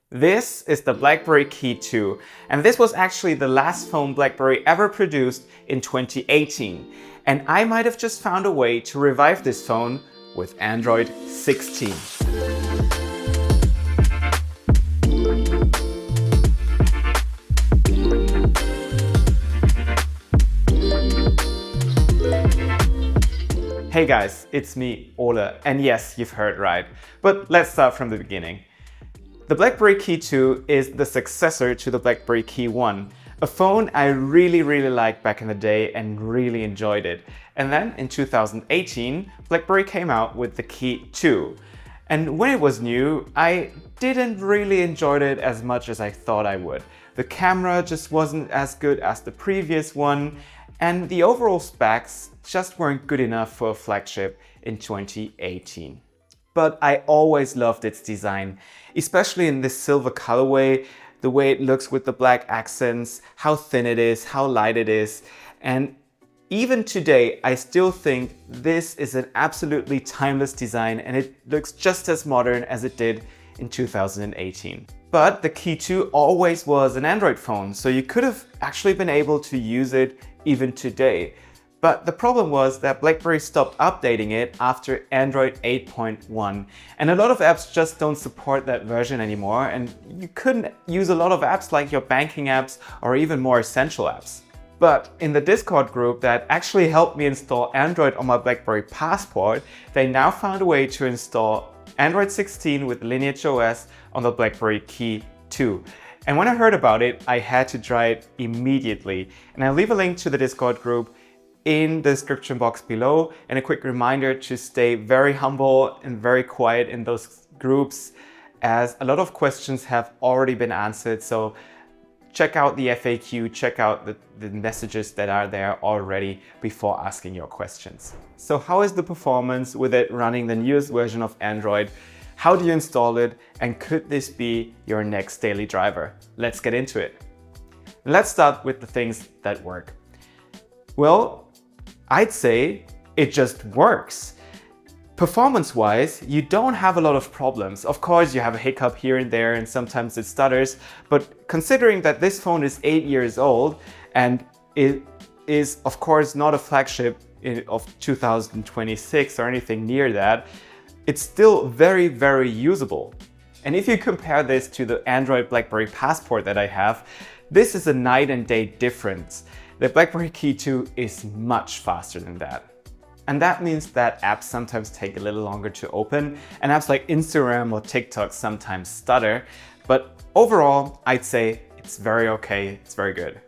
This is the BlackBerry KEY2, and this was actually the last phone BlackBerry ever produced in 2018. And I might have just found a way to revive this phone with Android 16. Hey guys, it's me, Ole, and yes, you've heard right. But let's start from the beginning. The BlackBerry KEY2 is the successor to the BlackBerry KEY1, a phone I really liked back in the day and really enjoyed it. And then in 2018, BlackBerry came out with the KEY2. And when it was new, I didn't really enjoy it as much as I thought I would. The camera just wasn't as good as the previous one, and the overall specs just weren't good enough for a flagship in 2018. But I always loved its design, especially in this silver colorway, the way it looks with the black accents, how thin it is, how light it is. And even today, I still think this is an absolutely timeless design and it looks just as modern as it did in 2018. But the KEY2 always was an Android phone, so you could have actually been able to use it even today. But the problem was that BlackBerry stopped updating it after Android 8.1, and a lot of apps just don't support that version anymore, and you couldn't use a lot of apps like your banking apps or even more essential apps. But in the Discord group that actually helped me install Android on my BlackBerry Passport, they now found a way to install Android 16 with Lineage OS on the BlackBerry KEY2. And when I heard about it, I had to try it immediately, and I'll leave a link to the Discord group in the description box below, and a quick reminder to stay very humble and very quiet in those groups, as a lot of questions have already been answered. So check out the FAQ, check out the messages that are there already before asking your questions. So how is the performance with it running the newest version of Android? How do you install it? And could this be your next daily driver? Let's get into it. Let's start with the things that work. Well, I'd say it just works. Performance-wise, you don't have a lot of problems. Of course, you have a hiccup here and there and sometimes it stutters, but considering that this phone is 8 years old and it is of course not a flagship of 2026 or anything near that, it's still very usable. And if you compare this to the Android BlackBerry Passport that I have, this is a night and day difference. The BlackBerry KEY2 is much faster than that. And that means that apps sometimes take a little longer to open, and apps like Instagram or TikTok sometimes stutter. But overall, I'd say it's very okay, it's very good.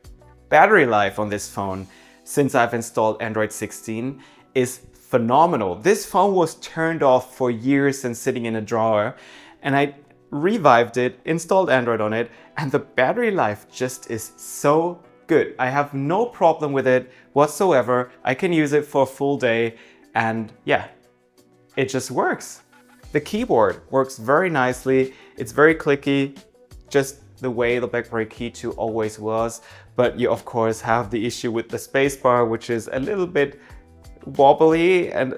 Battery life on this phone, since I've installed Android 16, is phenomenal. This phone was turned off for years and sitting in a drawer, and I revived it, installed Android on it, and the battery life just is so good. I have no problem with it whatsoever. I can use it for a full day and yeah, it just works. The keyboard works very nicely. It's very clicky, just the way the BlackBerry KEY2 always was. But you of course have the issue with the spacebar, which is a little bit wobbly and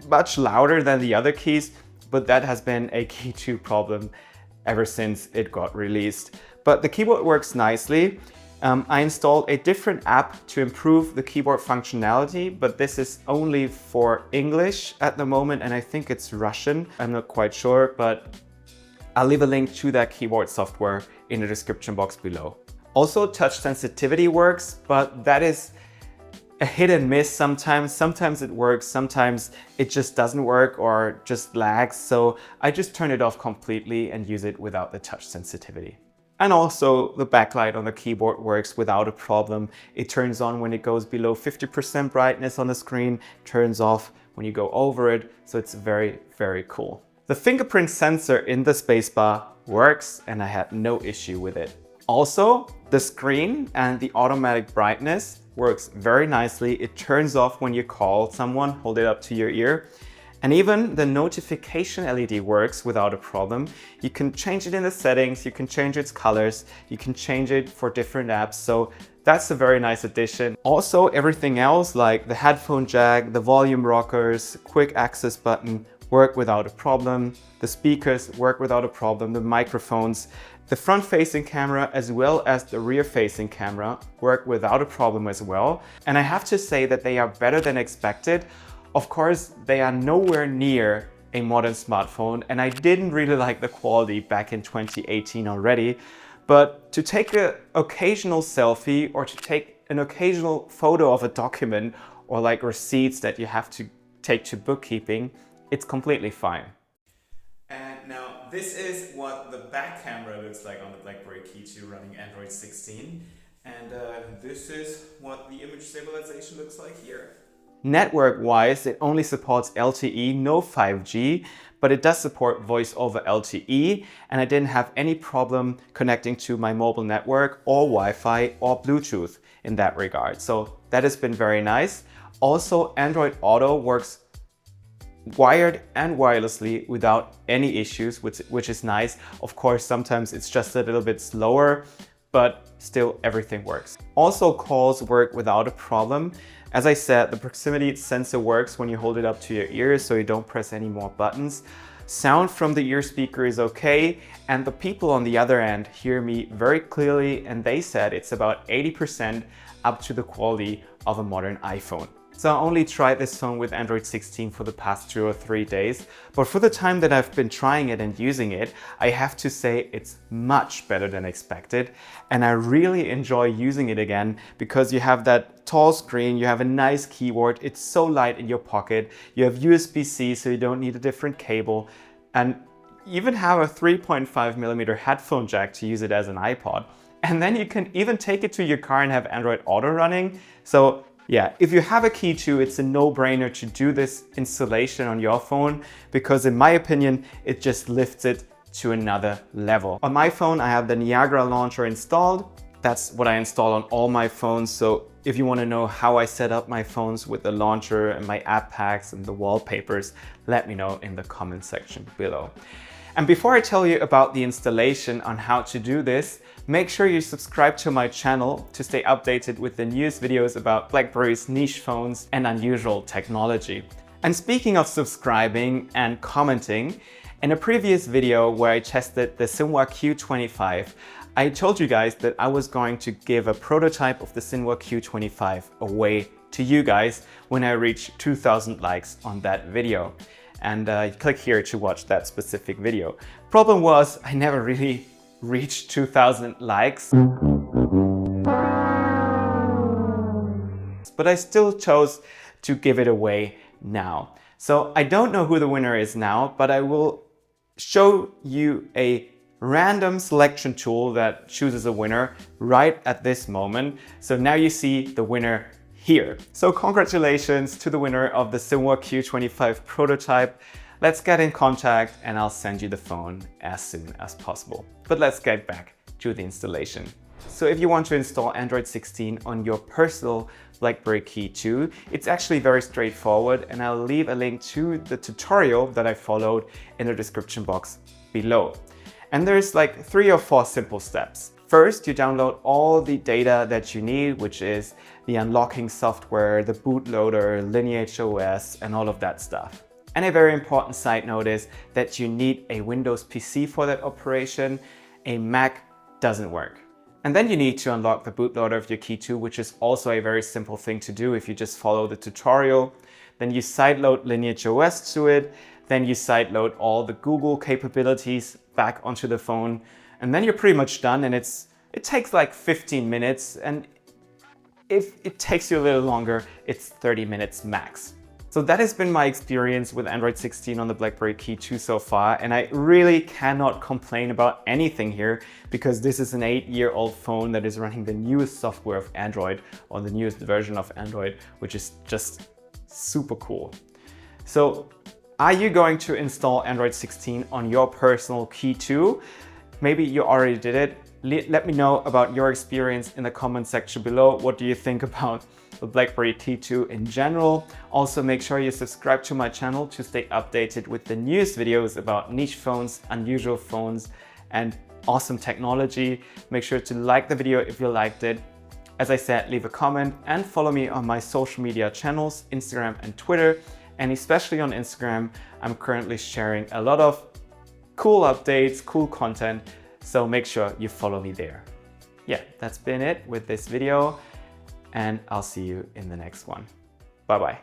much louder than the other keys. But that has been a KEY2 problem ever since it got released. But the keyboard works nicely. I installed a different app to improve the keyboard functionality, but this is only for English at the moment, and I think it's Russian. I'm not quite sure, but I'll leave a link to that keyboard software in the description box below. Also, touch sensitivity works, but that is a hit and miss sometimes. Sometimes it works, sometimes it just doesn't work or just lags. So I just turn it off completely and use it without the touch sensitivity. And also the backlight on the keyboard works without a problem. It turns on when it goes below 50% brightness on the screen, turns off when you go over it. So it's very cool. The fingerprint sensor in the spacebar works and I had no issue with it. Also, the screen and the automatic brightness works very nicely. It turns off when you call someone, hold it up to your ear. And even the notification LED works without a problem. You can change it in the settings, you can change its colors, you can change it for different apps. So that's a very nice addition. Also, everything else like the headphone jack, the volume rockers, quick access button work without a problem. The speakers work without a problem. The microphones, the front-facing camera as well as the rear-facing camera work without a problem as well. And I have to say that they are better than expected. Of course, they are nowhere near a modern smartphone, and I didn't really like the quality back in 2018 already. But to take an occasional selfie or to take an occasional photo of a document or like receipts that you have to take to bookkeeping, it's completely fine. And now this is what the back camera looks like on the BlackBerry KEY2 running Android 16. And this is what the image stabilization looks like here. Network-wise, it only supports LTE, no 5G, but it does support voice over LTE, and I didn't have any problem connecting to my mobile network or Wi-Fi or Bluetooth in that regard. So that has been very nice. Also, Android Auto works wired and wirelessly without any issues, which is nice. Of course, sometimes it's just a little bit slower, but still everything works. Also, calls work without a problem. As I said, the proximity sensor works when you hold it up to your ears, so you don't press any more buttons. Sound from the ear speaker is okay, and the people on the other end hear me very clearly, and they said it's about 80% up to the quality of a modern iPhone. So I only tried this phone with Android 16 for the past 2 or 3 days, but for the time that I've been trying it and using it, I have to say it's much better than expected, and I really enjoy using it again because you have that tall screen, you have a nice keyboard, it's so light in your pocket, you have USB-C so you don't need a different cable, and even have a 3.5mm headphone jack to use it as an iPod. And then you can even take it to your car and have Android Auto running. So yeah, if you have a KEY2, it's a no-brainer to do this installation on your phone because in my opinion, it just lifts it to another level. On my phone, I have the Niagara launcher installed. That's what I install on all my phones. So if you want to know how I set up my phones with the launcher and my app packs and the wallpapers, let me know in the comment section below. And before I tell you about the installation on how to do this, make sure you subscribe to my channel to stay updated with the newest videos about BlackBerry's niche phones and unusual technology. And speaking of subscribing and commenting, in a previous video where I tested the Zinwa Q25, I told you guys that I was going to give a prototype of the Zinwa Q25 away to you guys when I reach 2,000 likes on that video. And click here to watch that specific video. Problem was, I never really reached 2,000 likes. But I still chose to give it away now. So I don't know who the winner is now, but I will show you a random selection tool that chooses a winner right at this moment. So now you see the winner here. So congratulations to the winner of the Zinwa Q25 prototype. Let's get in contact and I'll send you the phone as soon as possible. But let's get back to the installation. So if you want to install Android 16 on your personal BlackBerry KEY2, it's actually very straightforward, and I'll leave a link to the tutorial that I followed in the description box below. And there's like 3 or 4 simple steps. First, you download all the data that you need, which is the unlocking software, the bootloader, Lineage OS, and all of that stuff. And a very important side note is that you need a Windows PC for that operation. A Mac doesn't work. And then you need to unlock the bootloader of your KEY2, which is also a very simple thing to do if you just follow the tutorial. Then you sideload Lineage OS to it. Then you sideload all the Google capabilities back onto the phone. And then you're pretty much done, and it takes like 15 minutes, and if it takes you a little longer, it's 30 minutes max. So that has been my experience with Android 16 on the BlackBerry KEY2 so far, and I really cannot complain about anything here because this is an 8-year-old phone that is running the newest software of Android, or the newest version of Android, which is just super cool. So are you going to install Android 16 on your personal KEY2? Maybe you already did it. Let me know about your experience in the comment section below. What do you think about the BlackBerry KEY2 in general? Also, make sure you subscribe to my channel to stay updated with the newest videos about niche phones, unusual phones, and awesome technology. Make sure to like the video if you liked it. As I said, leave a comment and follow me on my social media channels, Instagram and Twitter. And especially on Instagram, I'm currently sharing a lot of cool updates, cool content, so make sure you follow me there. Yeah, that's been it with this video, and I'll see you in the next one. Bye-bye.